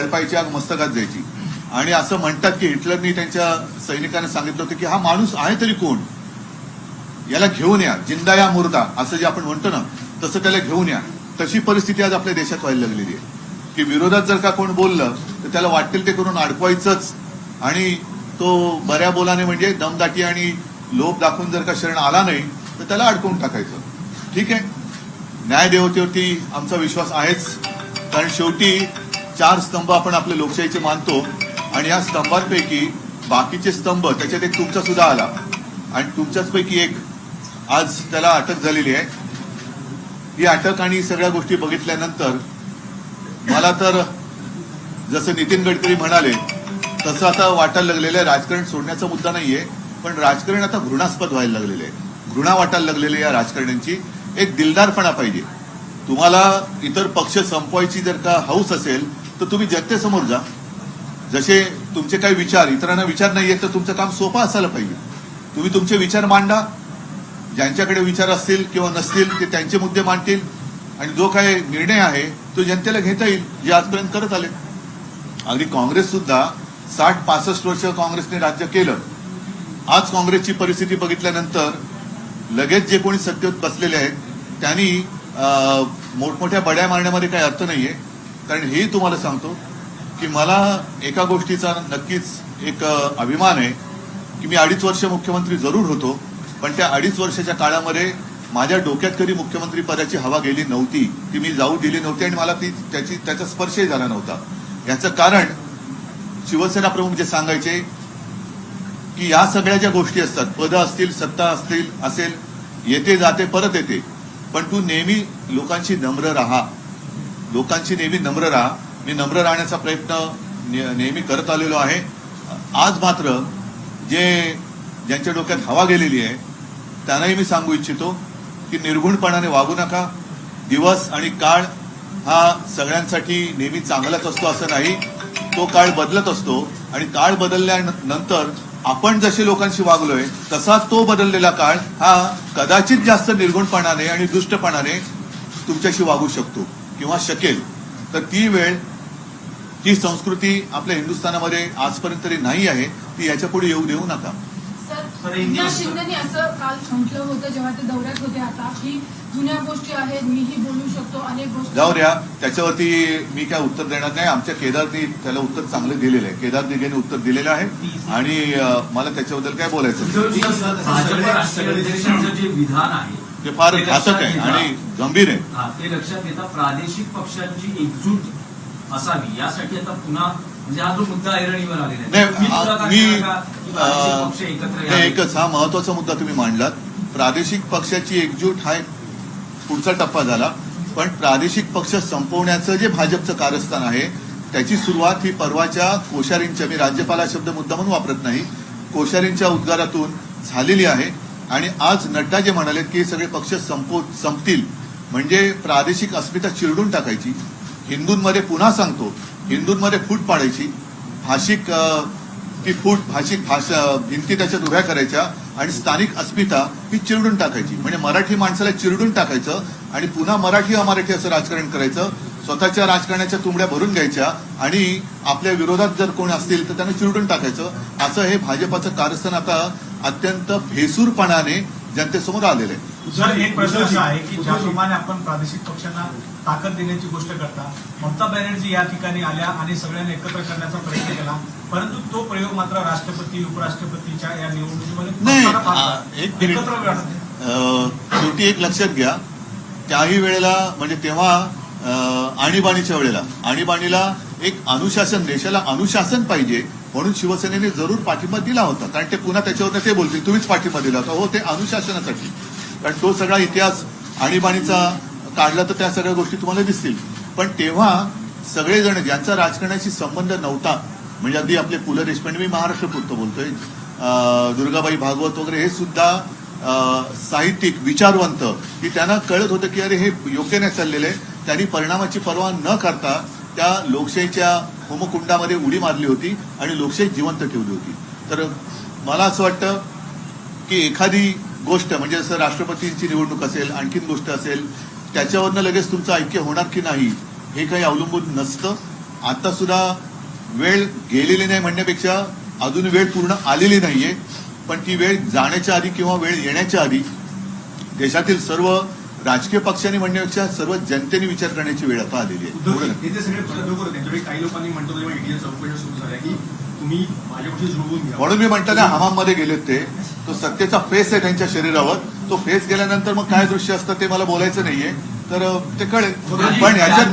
तळपायची आग मस्तकात जायची. आणि असं म्हणतात की हिटलरनी त्यांच्या सैनिकांना सांगितलं होतं की हा माणूस आहे तरी कोण, याला घेऊन या, जिंदा या मुर्दा असं जे आपण म्हणतो ना, तसं त्याला घेऊन या. तशी परिस्थिती आज आपल्या देशात व्हायला लागलेली आहे की विरोधात जर का कोण बोललं तर त्याला वाटेल ते करून अडकवायचंच, आणि तो बऱ्या बोलाने म्हणजे दमदाटी आणि लोभ दाखवून जर का शरण आला नाही तर त्याला अडकवून टाकायचं. ठीक आहे, न्यायदेवतेवरती आमचा विश्वास आहेच, कारण शेवटी 4 स्तंभ आपण आपल्या लोकशाहीचे मानतो, आणि या स्तंभांपैकी बाकीचे स्तंभ, त्याच्यात एक तुमचा सुद्धा आला, आणि तुमच्याच पैकी एक आज त्याला अटक झालेली आहे. ही अटक आणि सगळ्या गोष्टी बघितल्यानंतर मला तर जसं नितीन गडकरी म्हणाले तसं आता वाटायला लागलेलं आहे, राजकारण सोडण्याचा मुद्दा नाहीये, पण राजकारण आता घृणास्पद व्हायला लागलेलं आहे. घृणा वाटायला लागलेली आहे या राजकारण्यांची. एक दिलदारपणा पाहिजे. तुम्हाला इतर पक्ष संपवायची जर का हौस असेल तर तुम्ही जनतेसमोर जा. जसे तुमचे काही विचार इतरांना विचार नाहीये तर तुमचं काम सोपं असायला पाहिजे. तुम्ही तुमचे विचार मांडा, ज्यांच्याकडे विचार असतील किंवा नसतील ते त्यांचे मुद्दे मांडतील, आणि जो काही निर्णय आहे तो जनतेला घेता येईल, जे आजपर्यंत करत आले. अगदी काँग्रेस सुद्धा 60-65 वर्ष काँग्रेसने राज्य केलं. आज काँग्रेसची परिस्थिती बघितल्यानंतर लगेच जे कोणी सत्तेत बसलेले आहेत त्यांनी मोठमोठ्या बड्या मारण्यामध्ये काही अर्थ नाहीये. कारण हेही तुम्हाला सांगतो की मला एका गोष्टीचा नक्कीच एक अभिमान आहे की मी 2.5 वर्ष मुख्यमंत्री जरूर होतो, पण त्या 2.5 वर्षाच्या काळामध्ये माझ्या डोक्यात कधी मुख्यमंत्री पदाची हवा गेली नव्हती, ती मी जाऊ दिली नव्हती, आणि मला त्याचा स्पर्शही झाला नव्हता. याचं कारण शिवसेना प्रमुख जे सांगायचे की या सगळ्या ज्या गोष्टी असतात, पदं असतील, सत्ता असेल, येते जाते परत येते, पण तू नेहमी लोकांशी नम्र राहा, लोकांशी नेहमी नम्र राहा. मी नम्र राहण्याचा प्रयत्न नेहमी करत आलेलो आहे. आज मात्र ज्यांच्या डोक्यात हवा गेलेली आहे त्यांनाही मी सांगू इच्छितो की निर्घुणपणाने वागू नका. दिवस आणि काळ हा सगळ्यांसाठी नेहमी चांगलाच असतो असं नाही, तो काळ बदलत असतो, आणि काळ बदलल्यानंतर आपण जसे लोकांशी वागलोय तसा तो बदललेला काळ हा कदाचित जास्त निर्गुणपणाने आणि दुष्टपणाने तुमच्याशी वागू शकतो किंवा शकेल. तर ती वेळ, ती संस्कृती आपल्या हिंदुस्थानामध्ये आजपर्यंत तरी नाही आहे, ती याच्या पुढे येऊ देऊ नका. शिंदेनी असं काल म्हटलं होतं जेव्हा ते दौऱ्यात होते आता की जुन्या गोष्टी आहेत, मीही बोलू शकतो, अनेक गोष्टी. जाऊ द्या, त्याच्यावरती मी काय उत्तर देणार नाही. आमच्या केदारनी त्याला उत्तर चांगलं दिलेलं आहे, केदार दिघेने उत्तर दिलेलं आहे, आणि मला त्याच्याबद्दल काय बोलायचं. जे विधान आहे ते फार घातक आहे आणि गंभीर आहे. ते लक्षात घेता प्रादेशिक पक्षांची एकजूट असावी यासाठी आता पुन्हा म्हणजे हा जो मुद्दा ऐरणीवर आलेला आहे, एकच हा महत्वाचा मुद्दा तुम्ही मांडलात. प्रादेशिक पक्षाची एकजूट हा पुढचा टप्पा झाला, पण प्रादेशिक पक्ष संपवण्याचं जे भाजपचं कारस्थान आहे त्याची सुरुवात ही परवाच्या कोश्यारींच्या, मी राज्यपाल शब्द मुद्दा म्हणून वापरत नाही, कोश्यारींच्या उद्गारातून झालेली आहे. आणि आज नड्डा जे म्हणाले की सगळे पक्ष संपतील म्हणजे प्रादेशिक अस्मिता चिरडून टाकायची, हिंदूंमध्ये पुन्हा सांगतो हिंदूंमध्ये फूट पाडायची, भाषिक भाषा भिंती त्याच्यात उभ्या करायच्या, आणि स्थानिक अस्मिता ही चिरडून टाकायची. म्हणजे मराठी माणसाला चिरडून टाकायचं आणि पुन्हा मराठी अमराठी असं राजकारण करायचं, स्वतःच्या राजकारणाच्या तुंबड्या भरून घ्यायच्या, आणि आपल्या विरोधात जर कोण असतील तर त्यांना चिरडून टाकायचं. असं हे भाजपाचं कारस्थान आता अत्यंत भेसूरपणाने जनतेसमोर आलेलं आहे. सर, एक प्रश्न असा आहे की ज्याप्रमाणे आपण प्रादेशिक पक्षांना ताकद देण्याची गोष्ट करता, ममता बॅनर्जी या ठिकाणी आल्या आणि सगळ्यांना एकत्र करण्याचा प्रयत्न केला, परंतु तो प्रयोग मात्र राष्ट्रपती उपराष्ट्रपतीच्या या निवडणुकीमध्ये शेवटी एक लक्षात घ्या, त्याही वेळेला म्हणजे तेव्हा आणीबाणीच्या वेळेला आणीबाणीला एक अनुशासन, देशाला अनुशासन पाहिजे म्हणून शिवसेनेने जरूर पाठिंबा दिला होता. कारण ते पुन्हा त्याच्यावर ते बोलतील तुम्हीच पाठिंबा दिला होता. हो, ते अनुशासनासाठी, कारण तो सगळा इतिहास आणीबाणीचा काढला तर त्या सगळ्या गोष्टी तुम्हाला दिसतील. पण तेव्हा सगळेजण ज्यांचा राजकारणाशी संबंध नव्हता, म्हणजे अगदी आपले पु ल देशपांडे, मी महाराष्ट्र पुरतं बोलतोय, दुर्गाबाई भागवत वगैरे, हे सुद्धा साहित्यिक विचारवंत, की त्यांना कळत होतं की अरे हे योग्य नाही चाललेलं आहे. त्यांनी परिणामाची पर्वा न करता त्या लोकशाहीच्या होमकुंडामध्ये उडी मारली होती आणि लोकशाही जिवंत ठेवली होती. तर मला असं वाटतं की एखादी गोष्ट म्हणजे जसं राष्ट्रपतींची निवडणूक असेल, आणखीन गोष्ट असेल, त्याच्यावरनं लगेच तुमचं ऐक्य होणार की नाही हे काही अवलंबून नसतं. आता सुद्धा वेळ गेलेली नाही म्हणण्यापेक्षा अजून वेळ पूर्ण आलेली नाहीये, पण ती वेळ जाण्याच्या आधी किंवा वेळ येण्याच्या आधी देशातील सर्व राजकीय पक्षांनी म्हणण्यापेक्षा सर्व जनतेने विचार करण्याची वेळ आता आलेली आहे. हे जे सगळे उद्योग होते त्यांच्यापैकी काही लोकांनी म्हणतो जेव्हा ईडीच्या चौकशा सुरू झाल्या की तुम्ही माझ्यापाशी जुळवून घ्या. म्हणून मी म्हणतो ना, हमाममध्ये गेलेत ते, तो सत्तेचा फेस आहे त्यांच्या शरीरावर. तो फेस गेल्यानंतर मग काय दृश्य असतं ते मला बोलायचं नाहीये, तर ते कळेल. पण याच्यात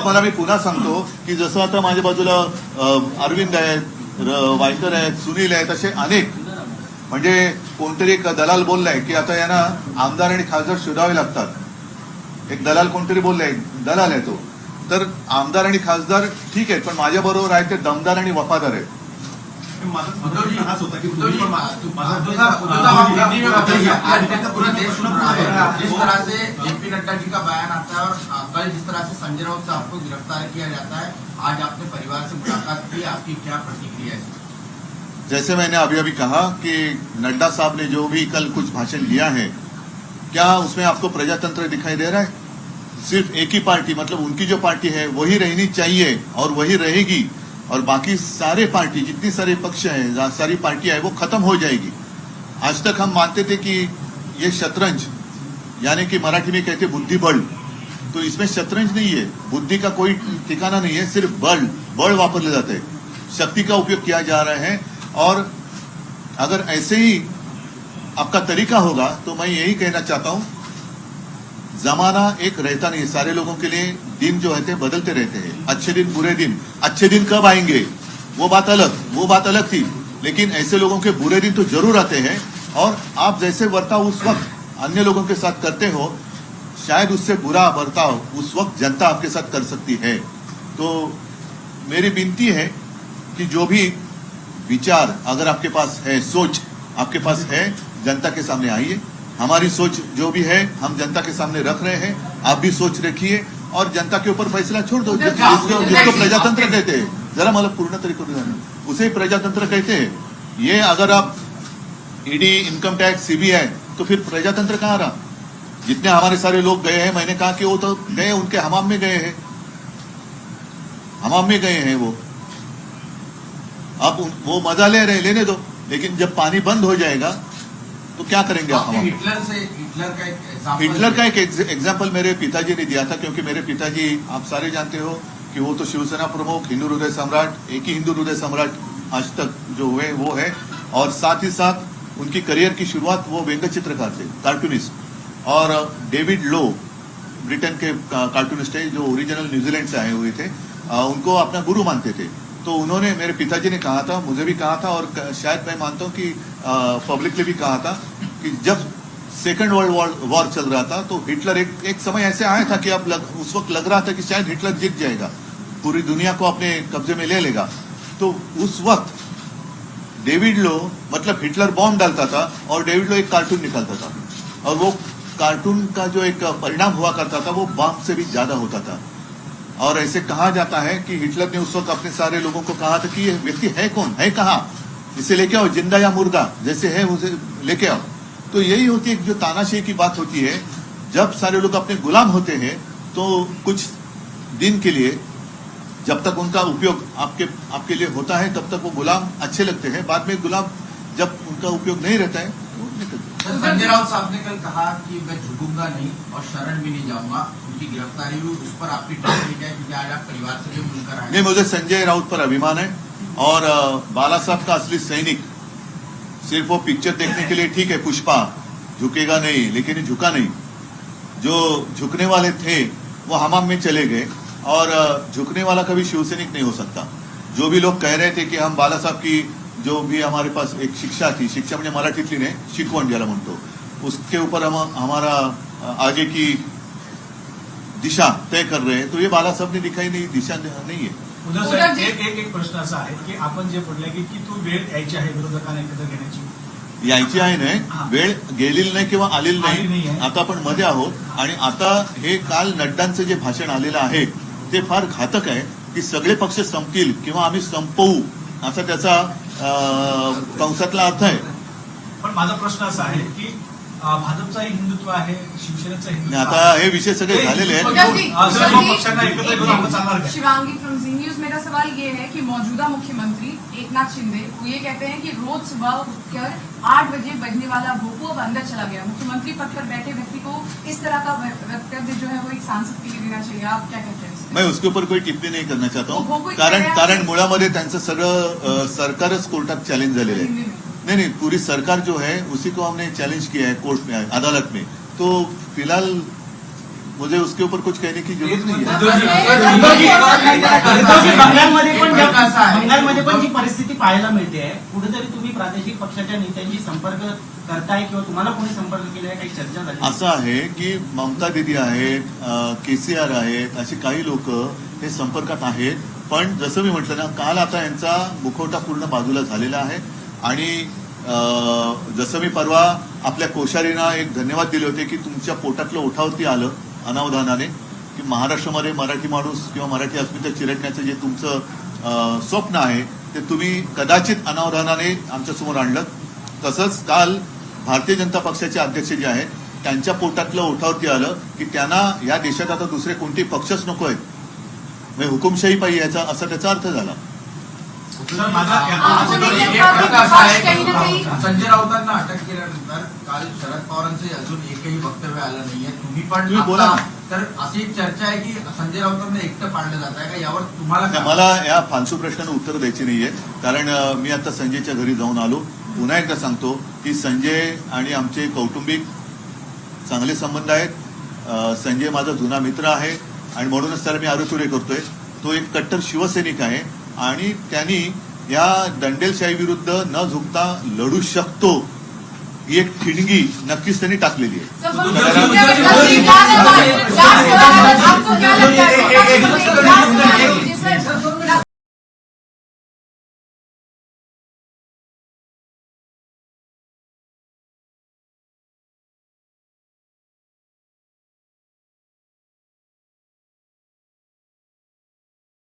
मला मी पुन्हा सांगतो की जसं आता माझ्या बाजूला अरविंद आहेत, वायकर आहेत, सुनील आहेत, असे अनेक, म्हणजे कोणतरी एक दलाल बोललाय की आता यांना आमदार आणि खासदार शोधावे लागतात. एक दलाल कोणतरी बोललाय, दलाल आहे तो. तर आमदार आणि खासदार ठीक आहेत, पण माझ्या बरोबर आहे ते दमदार आणि वफादार आहेत. माझा प्रश्न हाच होता की तुम्ही पण जिस तरह से जेपी नड्डा जी का बयान आता है और कल जिस तरह से संजय राउत साहब को गिरफ्तार किया जाता है, आज आपने परिवार से मुलाकात की, आपकी क्या प्रतिक्रिया है? जैसे मैंने अभी अभी कहा कि नड्डा साहब ने जो भी कल कुछ भाषण दिया है, क्या उसमें आपको प्रजातंत्र दिखाई दे रहा है? सिर्फ एक ही पार्टी, मतलब उनकी जो पार्टी है वही रहनी चाहिए और वही रहेगी, और बाकी सारे पार्टी, जितनी सारे पक्ष हैं, सारी पार्टियां हैं, वो खत्म हो जाएगी. आज तक हम मानते थे कि ये शतरंज, यानी कि मराठी में कहते बुद्धिबल, तो इसमें शतरंज नहीं है, बुद्धि का कोई ठिकाना नहीं है, सिर्फ बल वापरले जाते हैं, शक्ति का उपयोग किया जा रहा है. और अगर ऐसे ही आपका तरीका होगा तो मैं यही कहना चाहता हूं, जमाना एक रहता नहीं है. सारे लोगों के लिए दिन जो है बदलते रहते हैं. अच्छे दिन, बुरे दिन. अच्छे दिन कब आएंगे वो बात अलग थी, लेकिन ऐसे लोगों के बुरे दिन तो जरूर आते हैं. और आप जैसे बर्ताव उस वक्त अन्य लोगों के साथ करते हो, शायद उससे बुरा बर्ताव उस वक्त जनता आपके साथ कर सकती है. तो मेरी विनती है कि जो भी विचार अगर आपके पास है, सोच आपके पास है, जनता के सामने आइए. हमारी सोच जो भी है हम जनता के सामने रख रहे हैं, आप भी सोच रखिए और जनता के ऊपर फैसला छोड़ दो. जिसको प्रजातंत्र कहते हैं, जरा मतलब पूर्ण तरीके से उसे प्रजातंत्र कहते हैं. ये अगर आप ईडी, इनकम टैक्स, सीबीआई, तो फिर प्रजातंत्र कहाँ रहा? जितने हमारे सारे लोग गए हैं, मैंने कहा कि वो तो गए, उनके हमाम में गए हैं, हमाम में गए हैं वो. अब वो मजा ले रहे, लेने दो, लेकिन जब पानी बंद हो जाएगा तो क्या करेंगे आप? हम हिटलर का एक एग्जाम्पल मेरे पिताजी ने दिया था, क्योंकि मेरे पिताजी आप सारे जानते हो कि वो तो शिवसेना प्रमुख, हिंदू हृदय सम्राट, एक ही हिंदू हृदय सम्राट आज तक जो हुए वो है. और साथ ही साथ उनकी करियर की शुरुआत वो व्यंग्य चित्रकार थे, कार्टूनिस्ट. और डेविड लो ब्रिटेन के कार्टूनिस्ट है, जो ओरिजिनल न्यूजीलैंड से आए हुए थे, उनको अपना गुरु मानते थे. तो उन्होंने, मेरे पिताजी ने कहा था, मुझे भी कहा था, और शायद मैं मानता हूं कि पब्लिकली भी कहा था कि जब सेकेंड वर्ल्ड वॉर चल रहा था तो हिटलर एक समय ऐसे आया था कि अब उस वक्त लग रहा था कि शायद हिटलर जीत जाएगा, पूरी दुनिया को अपने कब्जे में ले लेगा. तो उस वक्त डेविड लो, मतलब हिटलर बॉम्ब डालता था और डेविड लो एक कार्टून निकालता था, और वो कार्टून का जो एक परिणाम हुआ करता था वो बॉम्ब से भी ज्यादा होता था. और ऐसे कहा जाता है कि हिटलर ने उस वक्त अपने सारे लोगों को कहा था कि ये व्यक्ति है कौन, है कहाँ, इसे लेके आओ, जिंदा या मुर्दा जैसे है उसे लेके आओ. तो यही होती है जो तानाशाही की बात होती है. जब सारे लोग अपने गुलाम होते हैं तो कुछ दिन के लिए, जब तक उनका उपयोग आपके लिए होता है तब तक वो गुलाम अच्छे लगते हैं. बाद में गुलाम जब उनका उपयोग नहीं रहता है वो निकलते हैं. संजय राउत साहब ने कल कहा कि मैं झुकूंगा नहीं और शरण भी नहीं जाऊंगा. उनकी गिरफ्तारी हुई, उस पर आपकी टिप्पणी क्या है? क्योंकि आज आप परिवार से भी मिलकर आए. नहीं, मुझे संजय राउत पर अभिमान है. और बाला साहब का असली सैनिक सिर्फ वो पिक्चर देखने के लिए, ठीक है पुष्पा झुकेगा नहीं, लेकिन झुका नहीं. जो झुकने वाले थे वो हमाम में चले गए, और झुकने वाला कभी शिवसैनिक नहीं हो सकता. जो भी लोग कह रहे थे कि हम बाला साहब की जो भी हमारे पास एक शिक्षा थी, शिक्षा म्हणजे मराठीतली नाही, शिकवण ज्याला म्हणतो, उसके ऊपर हम हमारा आगे की दिशा तय कर रहे हैं, तो ये बाला साहब ने दिखाई नहीं, दिशा नहीं है. उद्धव साहेब, एक प्रश्न असा आहे की आपण जे बोलले की तू वेळ यायची आहे विरोधकांना एकत्र घेण्याची, यायची आहे नाही, वेळ गेलेली नाही किंवा आलेली नाही. आता आपण मध्ये आहोत. आणि आता हे काल नड्डांचं जे भाषण आलेलं आहे ते फार घातक आहे की सगळे पक्ष संपतील किंवा आम्ही संपवू, असा त्याचा कंसातला अर्थ आहे. पण माझा प्रश्न असा आहे की भाजपचाही हिंदुत्व आहे, शिवसेनेचं आणि हिंदुत्व आता आहे. हे विषय सगळे झालेले आहेत. सर्व पक्षांना एकत्र करून आपण चालणार काय? शिवांगी फ्रॉम जी न्यूज, मेरा सवाल ये है कि मौजूदा मुख्यमंत्री एकनाथ शिंदे वो ये कहते हैं कि रोज सुबह उठकर 8 बजे बजने वाला भोपू अब अंदर चला गया। मुख्यमंत्री पद पर बैठे व्यक्ति को इस तरह का वक्तव्य जो है वो एक सांसद के लिए देना चाहिए, आप क्या कहते हैं इस पर? मैं उसके ऊपर कोई टिप्पणी नहीं करना चाहता वो हूँ, कोई कारण कह रहा है- कारण मुळामध्ये त्यांचं सगळं सरकारच कोर्टात चॅलेंज झालेलं हिंदी आहे. में। नहीं, पूरी सरकार जो है उसी को हमने चैलेंज किया है कोर्ट में, अदालत में. तो फिलहाल मुझे उसके ऊपर कुछ कहने की जरूरत नहीं है. बंगालमध्ये पण जी परिस्थिती पाहायला मिळते, कुठेतरी तुम्ही प्रादेशिक पक्षाच्या नेत्यांशी संपर्क करताय किंवा तुम्हाला कोणी संपर्क केलाय, काही चर्चा झाली? असं आहे की ममता दिदी आहेत, केसीआर आहेत, अशी काही लोक हे संपर्कात आहेत. पण जसं मी म्हटलं ना, काल आता यांचा मुखवटा पूर्ण बाजूला झालेला आहे. आणि जसं मी परवा आपल्या कोश्यारींना एक धन्यवाद दिले होते की तुमच्या पोटातलं ओठावरती आलं अनावधानाने, की महाराष्ट्रामध्ये मराठी माणूस किंवा मराठी अस्मिता चिरडण्याचं जे तुमचं स्वप्न आहे ते तुम्ही कदाचित अनावधानाने आमच्यासमोर आणलं. तसंच काल भारतीय जनता पक्षाचे अध्यक्ष जे आहेत त्यांच्या पोटातलं ओठावरती आलं की त्यांना या देशात आता दुसरे कोणतेही पक्षच नको आहेत, म्हणजे हुकुमशाही पाहिजे याचा असा त्याचा अर्थ झाला. सर, माझा आपण याचा- एक- एक प्रकार असा आहे काही ना काही- की संजय राऊतांना अटक केल्यानंतर काल शरद पवारांचे अजून एकही वक्तव्य आलं नाहीये. तुम्ही पण तुम्ही बोला आता- ना. तर अशी एक चर्चा आहे की संजय राऊतांना एकटं पाडलं जात आहे का, यावर तुम्हाला नाही, काय मला या फालतू प्रश्नांना उत्तर द्यायची नाहीये. कारण मी आता संजयच्या घरी जाऊन आलो. पुन्हा एकदा सांगतो की संजय आणि आमचे कौटुंबिक चांगले संबंध आहेत. संजय माझा जुना मित्र आहे आणि म्हणूनच त्याला मी आरोग्य करतोय. तो एक कट्टर शिवसैनिक आहे आणि त्यांनी या दंडेलशाही विरुद्ध न झुकता लढू शकतो ही एक ठिणगी नक्कीच त्यांनी टाकलेली आहे. सब-